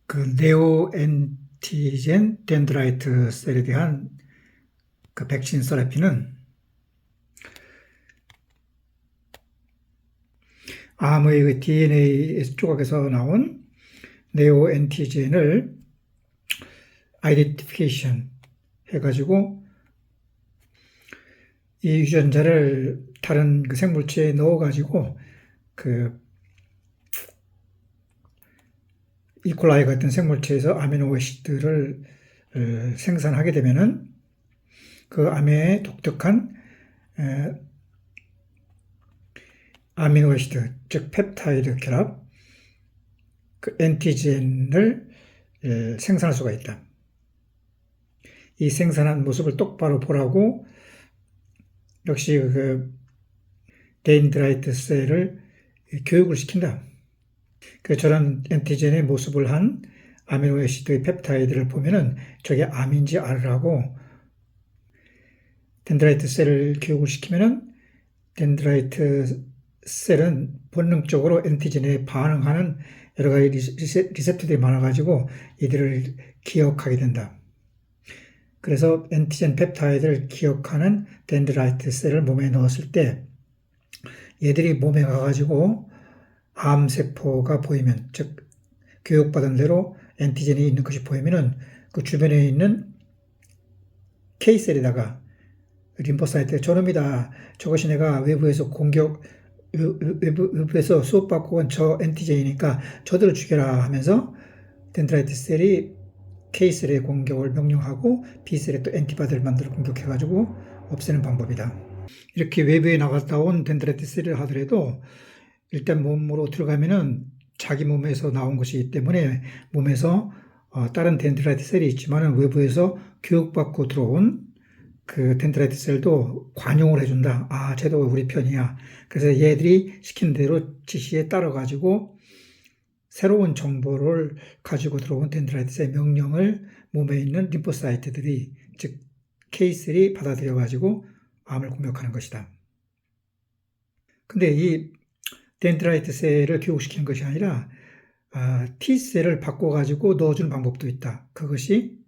그 네오 엔티젠 덴드라이트 셀에 대한 그 백신 세라피는 암의 그 DNA 조각에서 나온 네오 엔티젠을 아이덴티피케이션 해가지고 이 유전자를 다른 그 생물체에 넣어가지고 그 이콜라이 같은 생물체에서 아미노 애시드를 생산하게 되면은 그 암의 독특한 아미노 애시드, 즉 펩타이드 결합, 그 엔티젠을 생산할 수가 있다. 이 생산한 모습을 똑바로 보라고 역시 그 데인드라이트 셀을 교육을 시킨다. 그 저런 엔티젠의 모습을 한 아미노 애시드의 펩타이드를 보면은 저게 암인지 알으라고 덴드라이트 셀을 교육을 시키면은 덴드라이트 셀은 본능적으로 엔티젠에 반응하는 여러 가지 리셉터들이 많아가지고 이들을 기억하게 된다. 그래서 엔티젠 펩타이드를 기억하는 덴드라이트 셀을 몸에 넣었을 때 얘들이 몸에 가가지고 암세포가 보이면, 즉 교육받은 대로 엔티젠이 있는 것이 보이면은 그 주변에 있는 K셀에다가 림포사이트 저놈이다. 저것이 내가 외부에서 수업받고 온 저 엔티젠이니까 저들을 죽여라 하면서 덴드라이트 셀이 K셀의 공격을 명령하고 B셀에 또 엔티바디를 만들어 공격해가지고 없애는 방법이다. 이렇게 외부에 나갔다 온 덴드라이트 셀을 하더라도 일단 몸으로 들어가면은 자기 몸에서 나온 것이기 때문에 몸에서 다른 덴드라이트 셀이 있지만 외부에서 교육받고 들어온 그 덴드라이트 셀도 관용을 해준다. 아, 쟤도 우리 편이야. 그래서 얘들이 시킨 대로 지시에 따라가지고 새로운 정보를 가지고 들어온 덴드라이트 셀 명령을 몸에 있는 림포사이트들이, 즉 K셀이 받아들여가지고 암을 공격하는 것이다. 근데 이 덴드라이트 셀을 교육시키는 것이 아니라 T셀을 바꿔가지고 넣어주는 방법도 있다. 그것이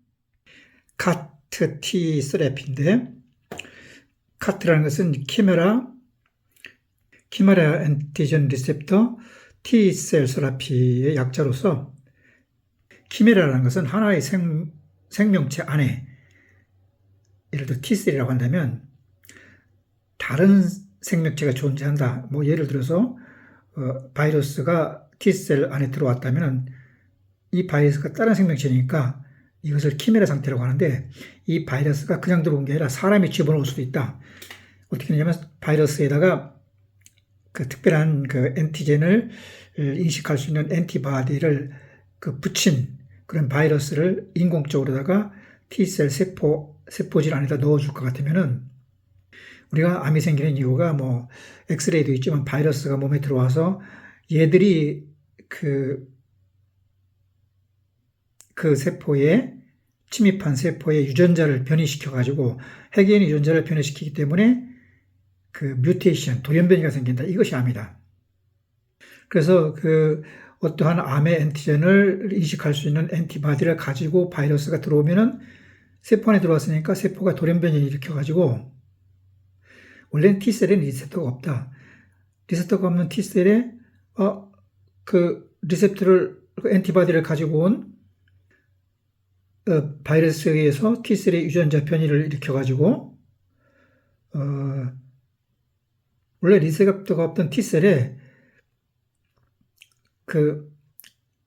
카트 T 세라피인데, 카트라는 것은 키메라 엔티젠 리셉터 T셀 세라피의 약자로서, 키메라라는 것은 하나의 생명체 안에, 예를 들어 T셀이라고 한다면 다른 생명체가 존재한다. 뭐 예를 들어서 바이러스가 T셀 안에 들어왔다면 이 바이러스가 다른 생명체니까 이것을 키메라 상태라고 하는데, 이 바이러스가 그냥 들어온 게 아니라 사람이 집어넣을 수도 있다. 어떻게 하냐면 바이러스에다가 그 특별한 그 엔티젠을 인식할 수 있는 엔티바디를 그 붙인 그런 바이러스를 인공적으로다가 T셀 세포질 안에다 넣어줄 것 같으면은, 우리가 암이 생기는 이유가 뭐 엑스레이도 있지만 바이러스가 몸에 들어와서 얘들이 그 세포에 침입한 세포의 유전자를 변이시켜가지고 핵인 유전자를 변이시키기 때문에 그 뮤테이션, 돌연변이가 생긴다. 이것이 암이다. 그래서 그 어떠한 암의 엔티젠을 인식할 수 있는 엔티바디를 가지고 바이러스가 들어오면은 세포 안에 들어왔으니까 세포가 돌연변이를 일으켜가지고, 원래는 T셀에는 리셉터가 없다. 리셉터가 없는 T셀에 그 리셉터를, 그 엔티바디를 가지고 온 바이러스에 의해서 T셀의 유전자 변이를 일으켜가지고 원래 리셉터가 없던 T셀에 그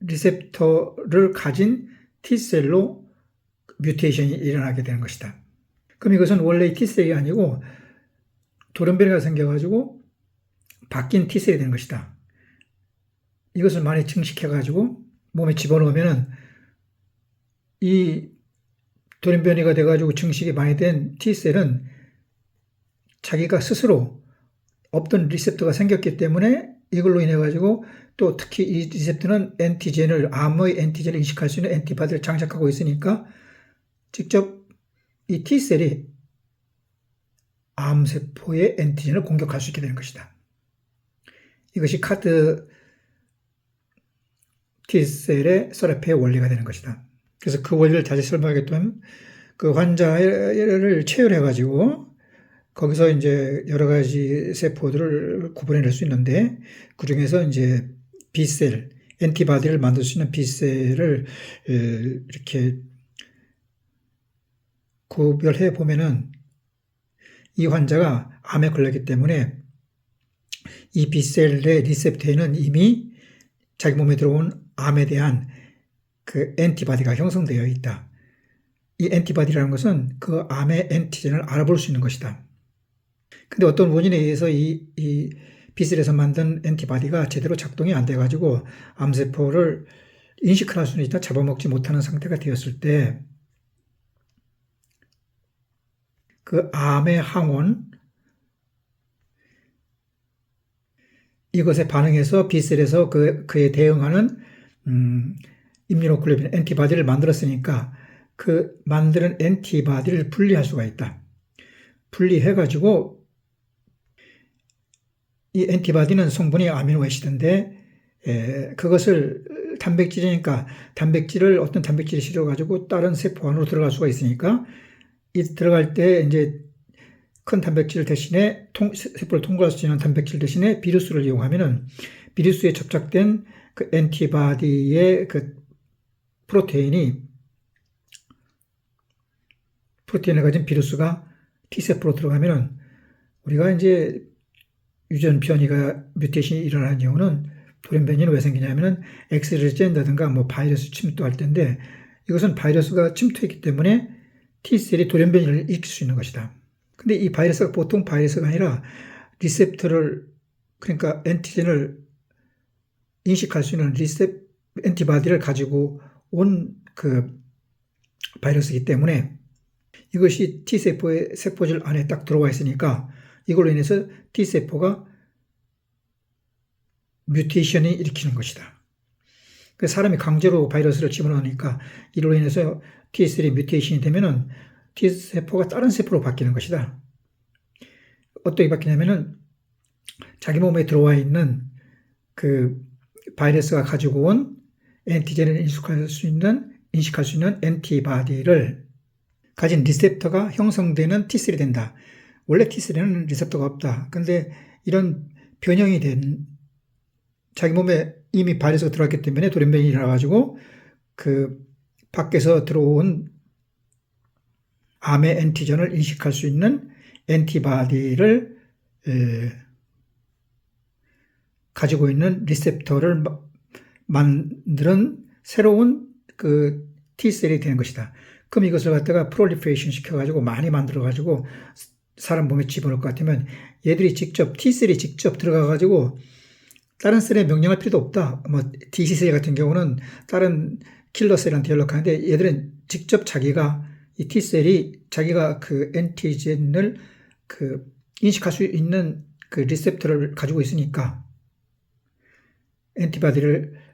리셉터를 가진 T셀로 뮤테이션이 일어나게 되는 것이다. 그럼 이것은 원래 T셀이 아니고 돌연변이가 생겨가지고 바뀐 T셀이 되는 것이다. 이것을 많이 증식해가지고 몸에 집어넣으면은 이 돌연변이가 돼가지고 증식이 많이 된 T셀은 자기가 스스로 없던 리셉터가 생겼기 때문에 이걸로 인해 가지고, 또 특히 이 리셉터는 암의 엔티젠을 인식할 수 있는 엔티바디를 장착하고 있으니까 직접 이 T셀이 암세포의 엔티젠을 공격할 수 있게 되는 것이다. 이것이 카트 T셀의 서라피의 원리가 되는 것이다. 그래서 그 원리를 다시 설명하겠다면 그 환자를 체열해가지고 거기서 이제 여러 가지 세포들을 구분해낼 수 있는데 그 중에서 이제 B셀, 엔티바디를 만들 수 있는 B셀을 이렇게 구별해 보면은 이 환자가 암에 걸렸기 때문에 이 B셀의 리셉터에는 이미 자기 몸에 들어온 암에 대한 그 엔티바디가 형성되어 있다. 이 엔티바디라는 것은 그 암의 엔티젠을 알아볼 수 있는 것이다. 근데 어떤 원인에 의해서 이 B셀에서 만든 엔티바디가 제대로 작동이 안 돼가지고 암세포를 인식할 수는 있다 잡아먹지 못하는 상태가 되었을 때 그 암의 항원 이것에 반응해서 B셀에서 그에 대응하는 임뮤노글로빈 엔티바디를 만들었으니까 그 만드는 엔티바디를 분리할 수가 있다. 분리해가지고 이 엔티바디는 성분이 아미노애시드인데 그것을 단백질이니까 어떤 단백질이 실어가지고 다른 세포 안으로 들어갈 수가 있으니까 이 들어갈 때 이제 큰 단백질 대신에 세포를 통과할 수 있는 단백질 대신에 비루스를 이용하면은 비루스에 접착된 그 엔티바디의 그 프로테인을 가진 비루스가 T세포로 들어가면은 우리가 이제 유전 변이가 뮤테이션이 일어나는 경우는 돌연변이는 왜 생기냐면은 엑스레이를 쬐는다든가 뭐 바이러스 침투할 때인데 이것은 바이러스가 침투했기 때문에 T셀이 돌연변이를 일으킬 수 있는 것이다. 근데 이 바이러스가 보통 바이러스가 아니라 리셉터를 그러니까 엔티젠을 인식할 수 있는 엔티바디를 가지고 온 그 바이러스이기 때문에 이것이 T세포의 세포질 안에 딱 들어와 있으니까 이걸로 인해서 T세포가 뮤테이션이 일으키는 것이다. 그래서 사람이 강제로 바이러스를 집어넣으니까 이로 인해서 T셀이 뮤테이션이 되면은 T세포가 다른 세포로 바뀌는 것이다. 어떻게 바뀌냐면은 자기 몸에 들어와 있는 그 바이러스가 가지고 온 엔티젠을 인식할 수 있는 엔티바디를 가진 리셉터가 형성되는 T셀이 된다. 원래 T셀에는 리셉터가 없다. 근데 이런 변형이 된 자기 몸에 이미 바이러스가 들어왔기 때문에 돌연변이 일어나가지고 그 밖에서 들어온 암의 엔티전을 인식할 수 있는 엔티바디를 가지고 있는 리셉터를 만드는 새로운 그 T셀이 되는 것이다. 그럼 이것을 갖다가 프롤리페이션 시켜가지고 많이 만들어가지고 사람 몸에 집어넣을 것 같으면 얘들이 직접 T셀이 직접 들어가가지고 다른 셀에 명령할 필요도 없다. 뭐 T셀 같은 경우는 다른 킬러셀한테 연락하는데 얘들은 직접 자기가 이 T셀이 자기가 그 엔티젠을 그 인식할 수 있는 그 리셉터를 가지고 있으니까 엔티바디를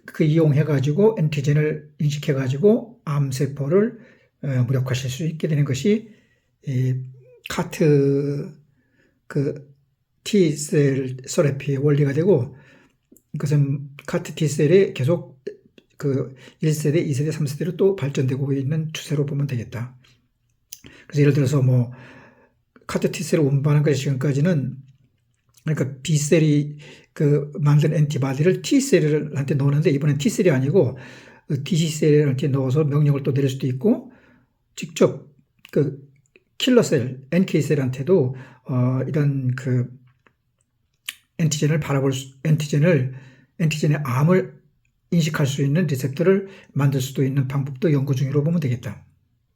그 이용해가지고 엔티젠을 인식해가지고 암세포를 무력화시킬 수 있게 되는 것이 이 카트 그 T셀 서라피의 원리가 되고 이것은 카트 T셀이 계속 그 1세대, 2세대, 3세대로 또 발전되고 있는 추세로 보면 되겠다. 그래서 예를 들어서 뭐 카트 T셀을 운반하는 것이 지금까지는 그러니까 B셀이 그 만든 엔티바디를 T셀한테 넣었는데 이번엔 T셀이 아니고 T셀한테 넣어서 명령을 또 내릴 수도 있고 직접 그 킬러셀, NK셀한테도 이런 그 엔티젠의 암을 인식할 수 있는 리셉터를 만들 수도 있는 방법도 연구 중으로 보면 되겠다.